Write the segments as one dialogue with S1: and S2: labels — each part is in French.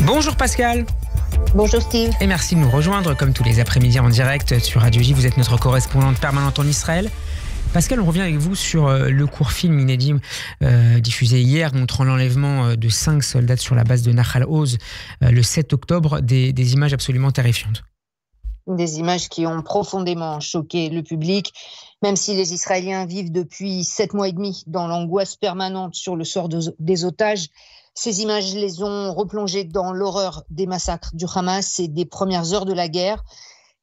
S1: Bonjour Pascal.
S2: Bonjour Steve.
S1: Et merci de nous rejoindre comme tous les après-midi en direct sur Radio J. Vous êtes notre correspondante permanente en Israël. Pascal, on revient avec vous sur le court film inédit diffusé hier montrant l'enlèvement de 5 soldats sur la base de Nahal Oz le 7 octobre. Des images absolument terrifiantes.
S2: Des images qui ont profondément choqué le public, même si les Israéliens vivent depuis 7 mois et demi dans l'angoisse permanente sur le sort des otages. Ces images les ont replongés dans l'horreur des massacres du Hamas et des premières heures de la guerre,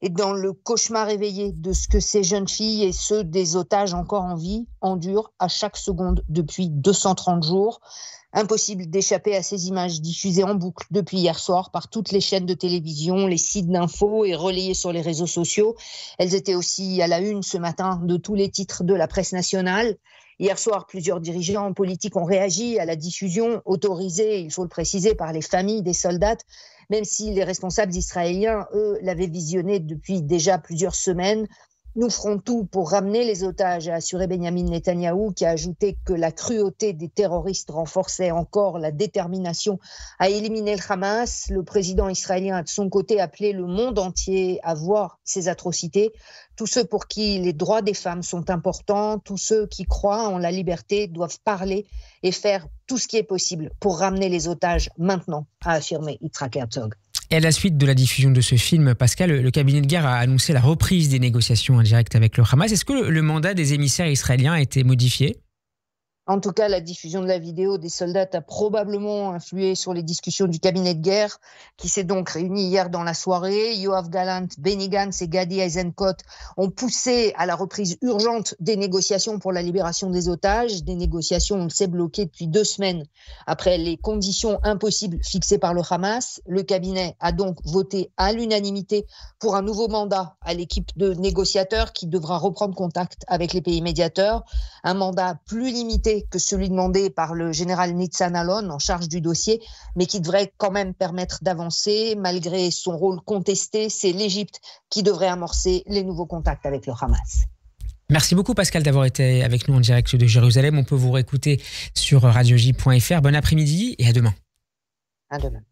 S2: et dans le cauchemar éveillé de ce que ces jeunes filles et ceux des otages encore en vie endurent à chaque seconde depuis 230 jours. Impossible d'échapper à ces images diffusées en boucle depuis hier soir par toutes les chaînes de télévision, les sites d'infos et relayées sur les réseaux sociaux. Elles étaient aussi à la une ce matin de tous les titres de la presse nationale. Hier soir, plusieurs dirigeants politiques ont réagi à la diffusion autorisée, il faut le préciser, par les familles des soldats, même si les responsables israéliens, eux, l'avaient visionné depuis déjà plusieurs semaines. Nous ferons tout pour ramener les otages, a assuré Benyamin Netanyahou, qui a ajouté que la cruauté des terroristes renforçait encore la détermination à éliminer le Hamas. Le président israélien a de son côté appelé le monde entier à voir ces atrocités. Tous ceux pour qui les droits des femmes sont importants, tous ceux qui croient en la liberté doivent parler et faire tout ce qui est possible pour ramener les otages maintenant, a affirmé Yitzhak Herzog.
S1: Et à la suite de la diffusion de ce film, Pascal, le cabinet de guerre a annoncé la reprise des négociations indirectes avec le Hamas. Est-ce que le mandat des émissaires israéliens a été modifié ?
S2: En tout cas, la diffusion de la vidéo des soldats a probablement influé sur les discussions du cabinet de guerre, qui s'est donc réuni hier dans la soirée. Yoav Gallant, Benny Gantz et Gadi Eisenkot ont poussé à la reprise urgente des négociations pour la libération des otages. Des négociations, on le sait, bloquées depuis 2 semaines après les conditions impossibles fixées par le Hamas. Le cabinet a donc voté à l'unanimité pour un nouveau mandat à l'équipe de négociateurs qui devra reprendre contact avec les pays médiateurs. Un mandat plus limité que celui demandé par le général Nitzan Alon en charge du dossier, mais qui devrait quand même permettre d'avancer. Malgré son rôle contesté, c'est l'Égypte qui devrait amorcer les nouveaux contacts avec le Hamas.
S1: Merci beaucoup Pascal d'avoir été avec nous en direct de Jérusalem. On peut vous réécouter sur radioj.fr. Bon après-midi et à demain.
S2: À demain.